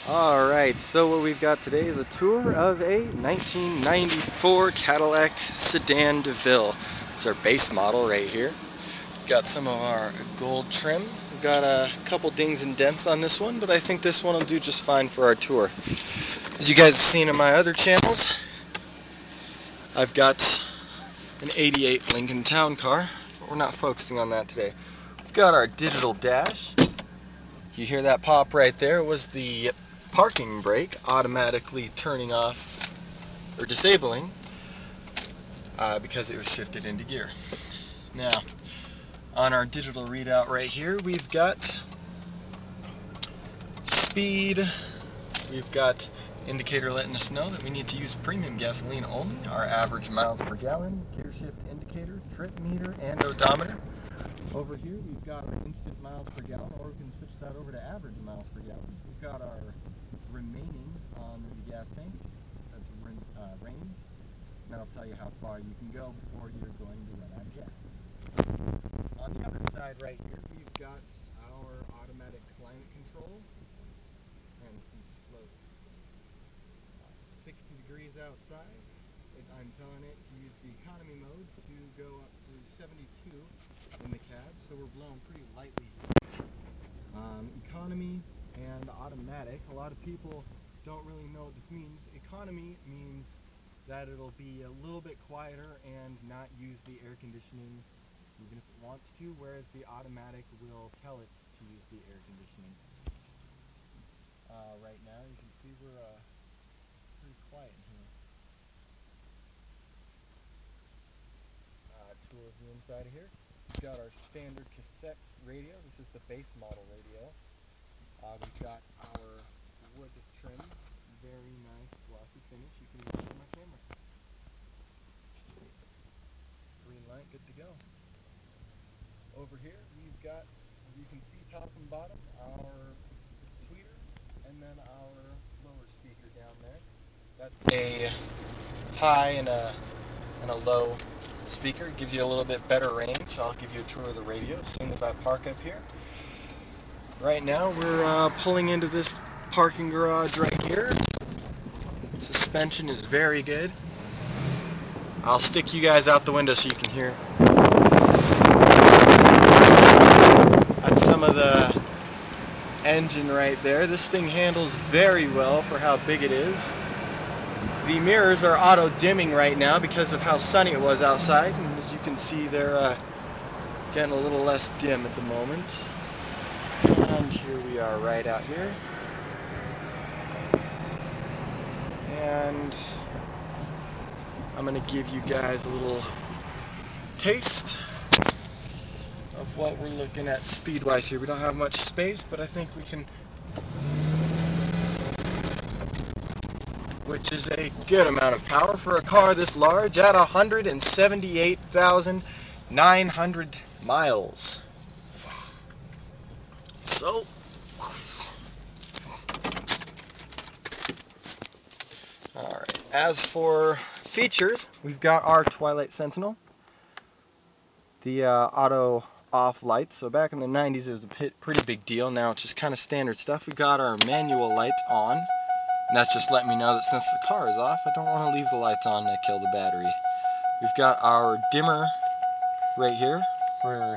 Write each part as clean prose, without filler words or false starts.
Alright, so what we've got today is a tour of a 1994 Cadillac Sedan DeVille. It's our base model right here. Got some of our gold trim. We've got a couple dings and dents on this one, but I think this one will do just fine for our tour. As you guys have seen in my other channels, I've got an 88 Lincoln Town Car, but we're not focusing on that today. We've got our digital dash. You hear that pop right there? It was the parking brake automatically turning off or disabling because it was shifted into gear. Now, on our digital readout right here, we've got speed, we've got indicator letting us know that we need to use premium gasoline only, our average miles per gallon, gear shift indicator, trip meter, and odometer. Over here we've got our instant miles per gallon, or we can switch that over to average miles per gallon. We've got our remaining on the gas tank, that's range, and that'll tell you how far you can go before you're going to run out of gas. On the other side right here, we've got our automatic climate control and some floats. 60 degrees outside. I'm telling it to use the economy mode to go up to 72 in the cab, so we're blowing pretty lightly. Economy and automatic. A lot of people don't really know what this means. Economy means that it'll be a little bit quieter and not use the air conditioning even if it wants to, whereas the automatic will tell it to use the air conditioning. Right now you can see we're pretty quiet in here. Tour of the inside of here. We've got our standard cassette radio. This is the base model radio. We've got our wood trim, very nice glossy finish. You can even see my camera. Green light, good to go. Over here we've got, as you can see top and bottom, our tweeter, and then our lower speaker down there. That's a high and a low speaker. It gives you a little bit better range. I'll give you a tour of the radio as soon as I park up here. Right now we're pulling into this parking garage right here. Suspension is very good. I'll stick you guys out the window so you can hear. That's some of the engine right there. This thing handles very well for how big it is. The mirrors are auto dimming right now because of how sunny it was outside, and as you can see they're getting a little less dim at the moment. And here we are right out here. And I'm going to give you guys a little taste of what we're looking at speed-wise here. We don't have much space, but I think we can, which is a good amount of power for a car this large at 178,900 miles. So, alright, as for features, we've got our Twilight Sentinel, the auto off lights. So back in the 90s it was a pretty big deal. Now it's just kind of standard stuff. We've got our manual lights on, and that's just letting me know that since the car is off, I don't want to leave the lights on to kill the battery. We've got our dimmer right here for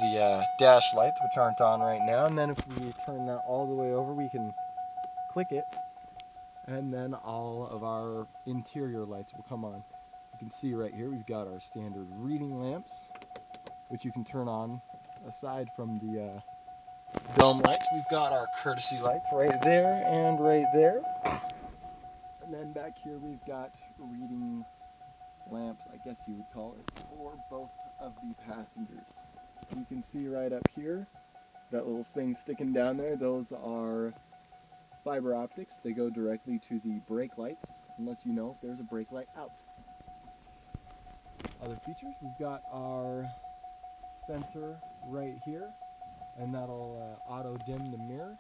the dash lights, which aren't on right now, and then if we turn that all the way over, we can click it, and then all of our interior lights will come on. You can see right here we've got our standard reading lamps, which you can turn on aside from the dome lights. We've got our courtesy lights right there and right there. And then back here we've got reading lamps, I guess you would call it, for both of the passengers. You can see right up here, that little thing sticking down there, those are fiber optics. They go directly to the brake lights and let you know if there's a brake light out. Other features, we've got our sensor right here, and that'll auto dim the mirror.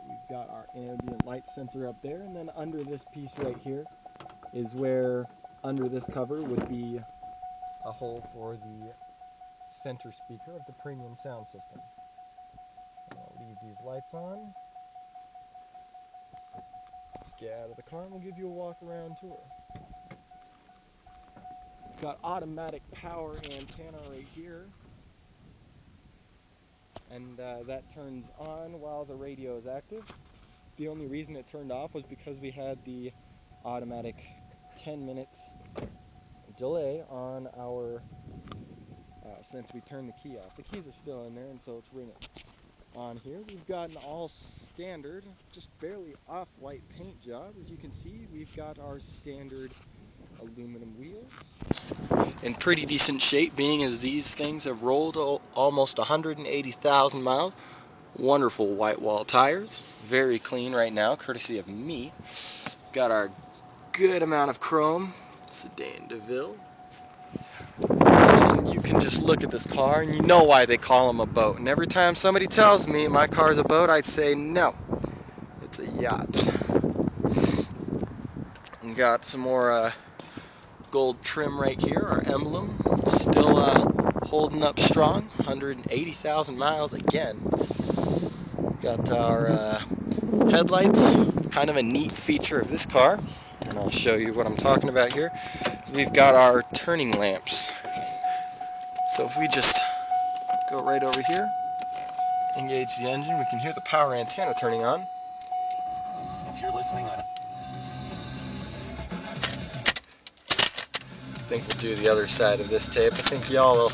We've got our ambient light sensor up there, and then under this piece right here is where, under this cover, would be a hole for the center speaker of the premium sound system. I'll leave these lights on. get out of the car and we'll give you a walk around tour. We've got automatic power antenna right here, and that turns on while the radio is active. The only reason it turned off was because we had the automatic 10 minutes delay on our since we turned the key off. The keys are still in there, and so it's ringing. On here we've got an all standard, just barely off-white paint job. As you can see, we've got our standard aluminum wheels in pretty decent shape, being as these things have rolled almost 180,000 miles. Wonderful white wall tires, very clean right now, courtesy of me. Got our good amount of chrome Sedan DeVille. And you can just look at this car and you know why they call them a boat. And every time somebody tells me my car's a boat, I'd say no, it's a yacht. We got some more gold trim right here, our emblem, still holding up strong, 180,000 miles again. Got our headlights, kind of a neat feature of this car, and I'll show you what I'm talking about here. We've got our turning lamps. So if we just go right over here, engage the engine, we can hear the power antenna turning on. If you're listening on... I think we'll do the other side of this tape. I think y'all will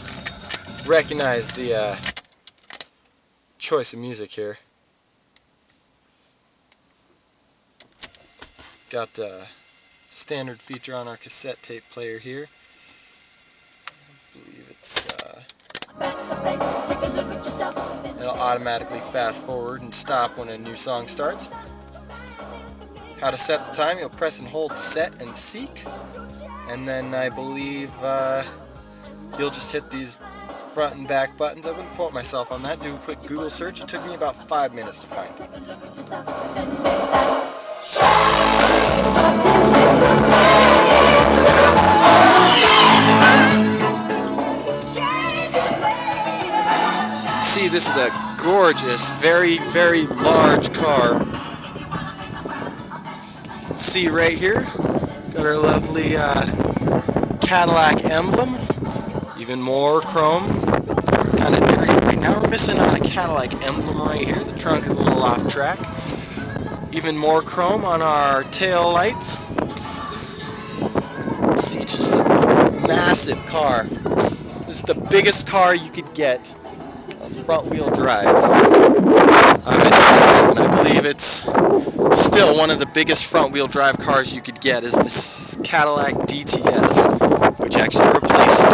recognize the choice of music here. Got a standard feature on our cassette tape player here. I believe it's it'll automatically fast forward and stop when a new song starts. How to set the time, you'll press and hold set and seek, and then I believe you'll just hit these front and back buttons. I wouldn't quote myself on that. Do a quick Google search. It took me about 5 minutes to find it. See, this is a gorgeous, very, very large car. See right here, got our lovely Cadillac emblem. Even more chrome. It's kind of dirty right now. We're missing a Cadillac emblem right here. The trunk is a little off track. Even more chrome on our tail lights. See, it's just a massive car. This is the biggest car you could get. It's front-wheel drive. And I believe it's still one of the biggest front-wheel drive cars you could get is this Cadillac DTS, which actually replaced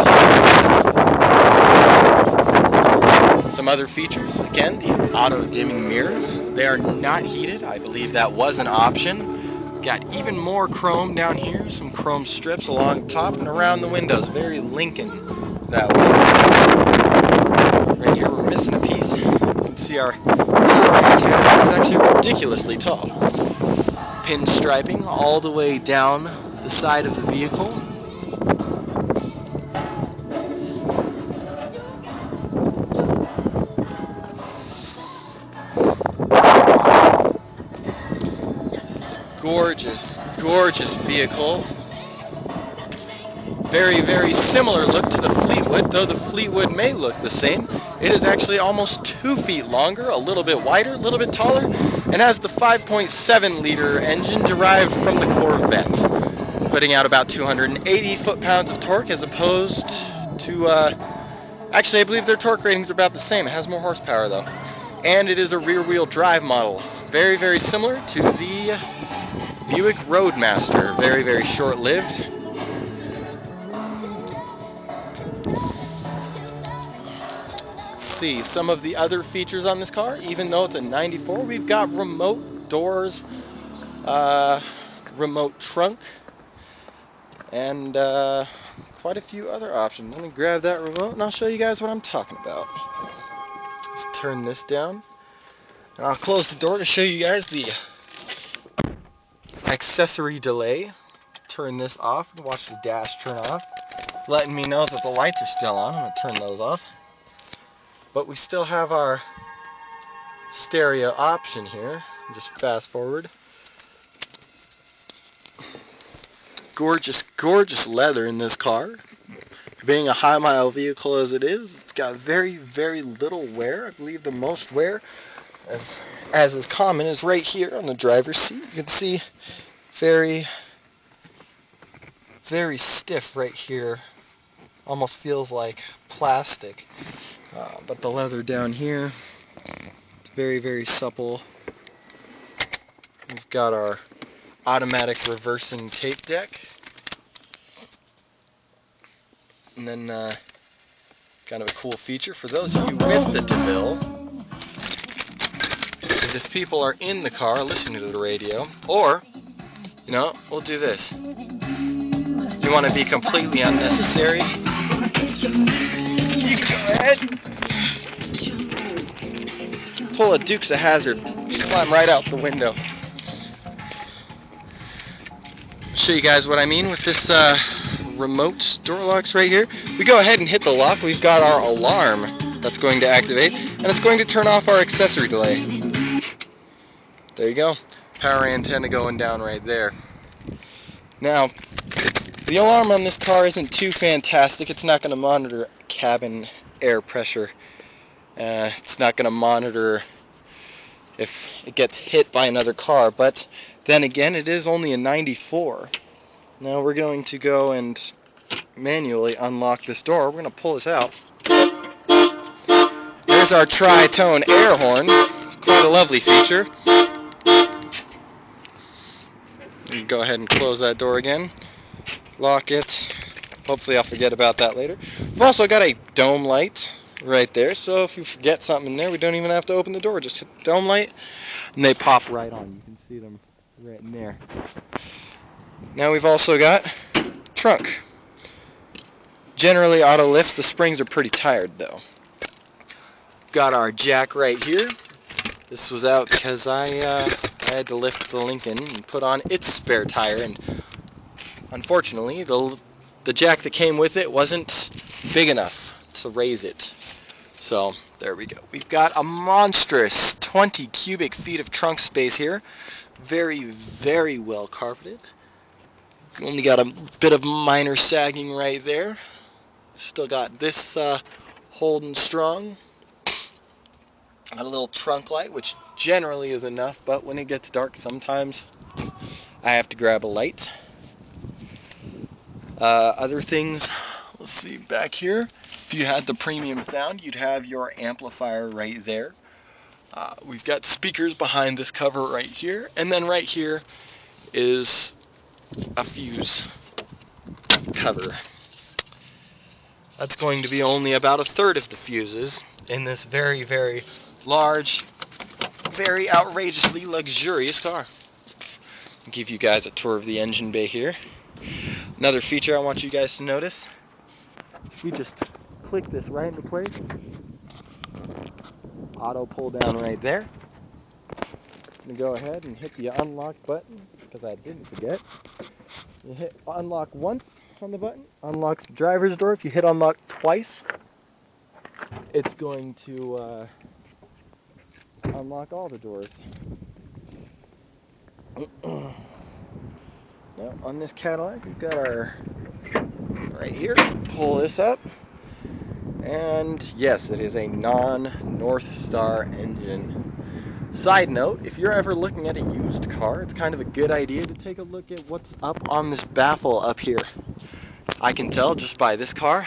some other features. Again, the auto-dimming mirrors. They are not heated. I believe that was an option. Got even more chrome down here, some chrome strips along top and around the windows. Very Lincoln that way. Right here we're missing a piece. You can see our antenna is actually ridiculously tall. Pinstriping all the way down the side of the vehicle. It's a gorgeous, gorgeous vehicle. Very, very similar look to the Fleetwood, though the Fleetwood may look the same. It is actually almost 2 feet longer, a little bit wider, a little bit taller, and has the 5.7 liter engine derived from the Corvette, putting out about 280 foot-pounds of torque as opposed to, actually I believe their torque ratings are about the same. It has more horsepower though. And it is a rear-wheel drive model. Very, very similar to the Buick Roadmaster. Very, very short-lived. See some of the other features on this car. Even though it's a 94, we've got remote doors, remote trunk, and quite a few other options. Let me grab that remote and I'll show you guys what I'm talking about. Let's turn this down and I'll close the door to show you guys the accessory delay. Turn this off and watch the dash turn off, letting me know that the lights are still on. I'm going to turn those off. But we still have our stereo option here. Just fast forward. gorgeous, gorgeous leather in this car. Being a high-mile vehicle as it is, it's got very, very little wear. I believe the most wear, as is common, is right here on the driver's seat. You can see very, very stiff right here. Almost feels like plastic. But the leather down here, it's very, very supple. We've got our automatic reversing tape deck. And then kind of a cool feature for those of you with the DeVille is if people are in the car listening to the radio, or, you know, we'll do this. You want to be completely unnecessary? You go ahead. Pull a Dukes of Hazzard. Climb right out the window. I'll show you guys what I mean with this remote door locks right here. We go ahead and hit the lock. We've got our alarm that's going to activate, and it's going to turn off our accessory delay. There you go. Power antenna going down right there. Now, the alarm on this car isn't too fantastic. It's not going to monitor cabin air pressure. It's not going to monitor if it gets hit by another car, but then again, it is only a 94. Now we're going to go and manually unlock this door. We're going to pull this out. There's our tri-tone air horn. It's quite a lovely feature. You can go ahead and close that door again. Lock it. Hopefully I'll forget about that later. We've also got a dome light right there, so if you forget something in there, we don't even have to open the door. Just hit the dome light, and they pop right on. You can see them right in there. Now we've also got trunk. Generally auto lifts, the springs are pretty tired though. Got our jack right here. This was out because I had to lift the Lincoln and put on its spare tire, and unfortunately the jack that came with it wasn't big enough to raise it. So there we go. We've got a monstrous 20 cubic feet of trunk space here. Very, very well carpeted. Only got a bit of minor sagging right there. Still got this holding strong. Got a little trunk light, which generally is enough, but when it gets dark, sometimes I have to grab a light. Other things, let's see, back here, if you had the premium sound, you'd have your amplifier right there. We've got speakers behind this cover right here, and then right here is a fuse cover. That's going to be only about a third of the fuses in this very, very large, very outrageously luxurious car. I'll give you guys a tour of the engine bay here. Another feature I want you guys to notice, if we just click this right into place, auto pull down right there. I'm going to go ahead and hit the unlock button because I didn't forget. You hit unlock once on the button, unlocks the driver's door. If you hit unlock twice, it's going to unlock all the doors. Now, on this Cadillac, we've got our, right here, pull this up, and yes, it is a non-North Star engine. Side note, if you're ever looking at a used car, it's kind of a good idea to take a look at what's up on this baffle up here. I can tell just by this car,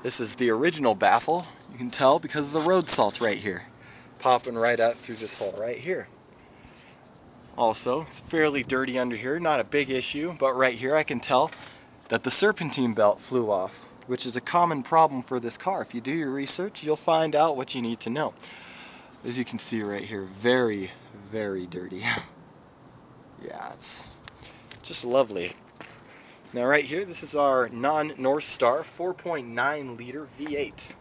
this is the original baffle. You can tell because of the road salt's right here, popping right out through this hole right here. Also, it's fairly dirty under here, not a big issue, but right here I can tell that the serpentine belt flew off, which is a common problem for this car. If you do your research, you'll find out what you need to know. As you can see right here, very, very dirty. Yeah, it's just lovely. Now right here, this is our non-North Star 4.9 liter V8.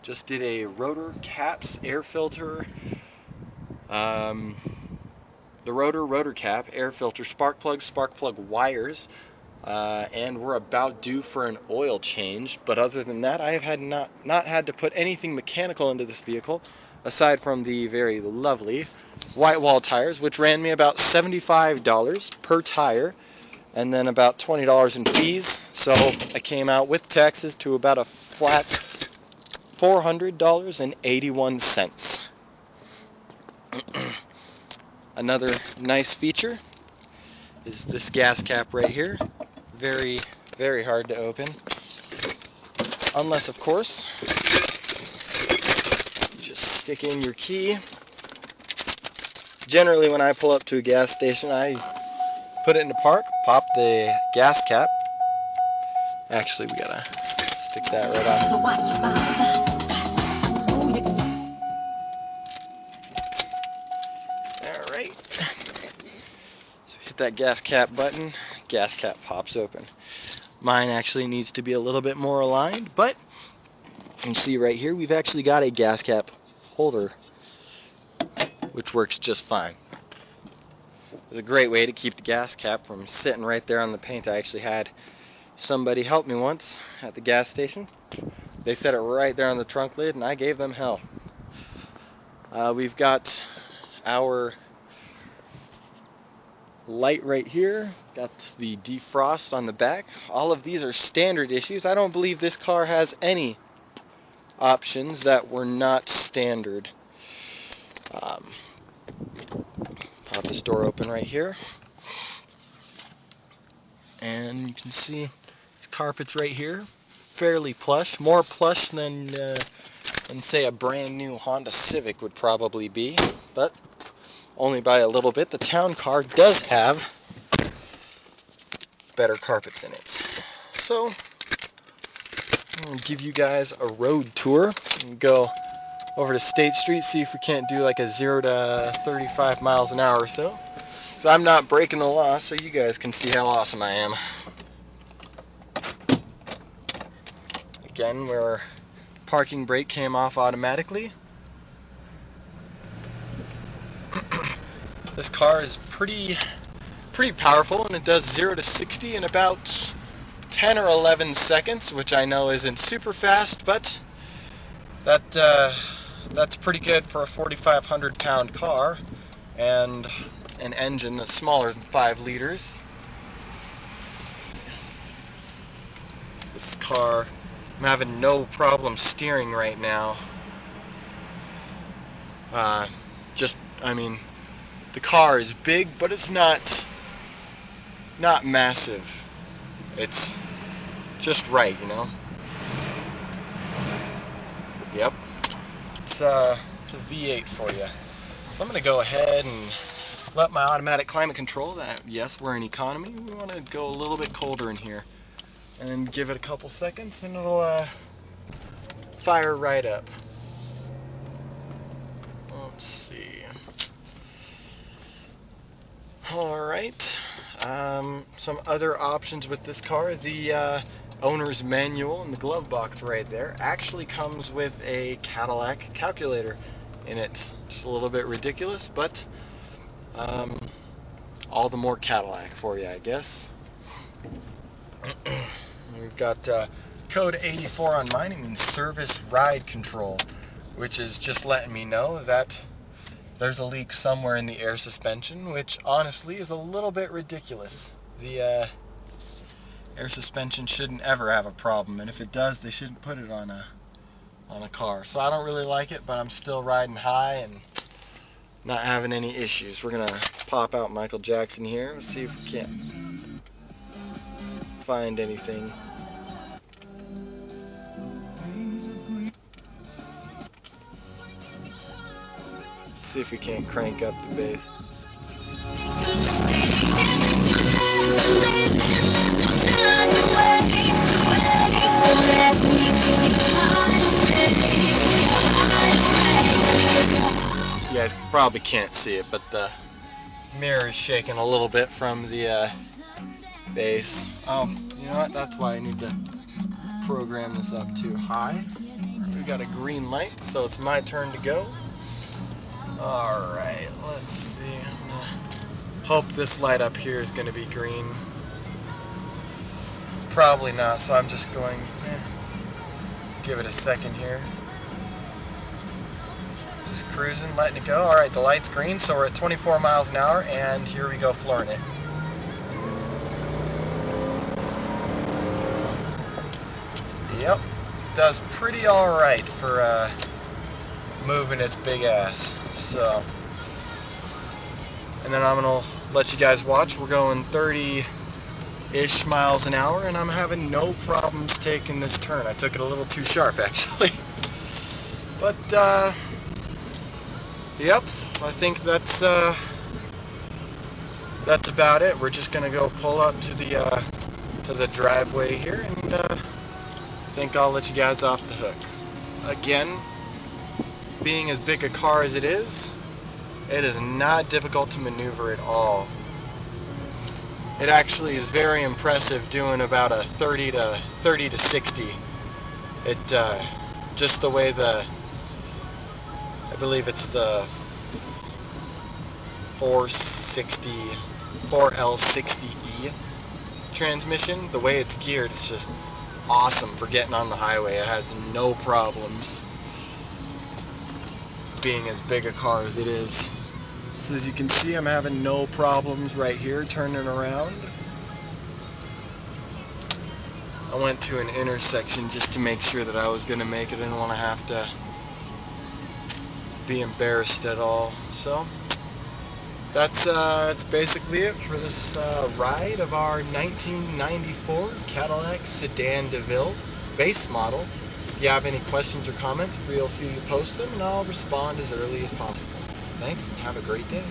Just did a rotor caps, air filter, the rotor cap, air filter, spark plug wires, and we're about due for an oil change. But other than that, I have not had to put anything mechanical into this vehicle, aside from the very lovely white wall tires, which ran me about $75 per tire. and then about $20 in fees. So I came out with taxes to about a flat $400.81. Another nice feature is this gas cap right here. Very, very hard to open. Unless, of course, you just stick in your key. Generally, when I pull up to a gas station, I put it in the park, pop the gas cap. Actually, we gotta stick that right on. Alright. So hit that gas cap button, gas cap pops open. Mine actually needs to be a little bit more aligned, but you can see right here we've actually got a gas cap holder, which works just fine. It's a great way to keep the gas cap from sitting right there on the paint. I actually had somebody help me once at the gas station. They set it right there on the trunk lid and I gave them hell. We've got our light right here, got the defrost on the back. All of these are standard issues. I don't believe this car has any options that were not standard. Pop this door open right here, and you can see these carpets right here, fairly plush, more plush than say a brand new Honda Civic would probably be, but only by a little bit. The town car does have better carpets in it. So I'm going to give you guys a road tour and go over to State Street, see if we can't do like a 0 to 35 miles an hour or so. So I'm not breaking the law, so you guys can see how awesome I am. Again, where parking brake came off automatically. This car is pretty powerful, and it does 0 to 60 in about 10 or 11 seconds, which I know isn't super fast, but that's pretty good for a 4,500 pound car and an engine that's smaller than 5 liters. This car, I'm having no problem steering right now. I mean, the car is big, but it's not massive. It's just right, you know. Yep. It's a V8 for you. So I'm going to go ahead and let my automatic climate control that, yes, we're in economy. We want to go a little bit colder in here. And give it a couple seconds and it'll fire right up. Let's see. Alright. Some other options with this car. The owner's manual in the glove box right there actually comes with a Cadillac calculator in it. Just a little bit ridiculous, but all the more Cadillac for you, I guess. We've got code 84 on mine. It means service ride control, which is just letting me know that there's a leak somewhere in the air suspension, which honestly is a little bit ridiculous. The air suspension shouldn't ever have a problem, and if it does, they shouldn't put it on a car. So I don't really like it, but I'm still riding high and not having any issues. We're gonna pop out Michael Jackson here. Let's see if we can't find anything. Let's see if we can't crank up the bass. You guys probably can't see it, but the mirror is shaking a little bit from the bass. Oh, you know what? That's why I need to program this up too high. We got a green light, so it's my turn to go. Alright, let's see. I'm gonna hope this light up here is going to be green. Probably not, so I'm just going give it a second here. Just cruising, letting it go. Alright, the light's green, so we're at 24 miles an hour, and here we go, flooring it. does pretty alright for moving its big ass. So, and then I'm gonna let you guys watch. We're going 30-ish miles an hour, and I'm having no problems taking this turn. I took it a little too sharp, actually. But yep, I think that's about it. We're just gonna go pull up to the driveway here, and I think I'll let you guys off the hook. Again, being as big a car as it is not difficult to maneuver at all. It actually is very impressive doing about a 30 to 60. It just the way I believe it's the 4L60E transmission. The way it's geared is just awesome for getting on the highway. It has no problems being as big a car as it is. So as you can see, I'm having no problems right here turning around. I went to an intersection just to make sure that I was going to make it. I didn't want to have to be embarrassed at all. So that's basically it for this ride of our 1994 Cadillac Sedan DeVille base model. If you have any questions or comments, feel free to post them, and I'll respond as early as possible. Thanks, and have a great day.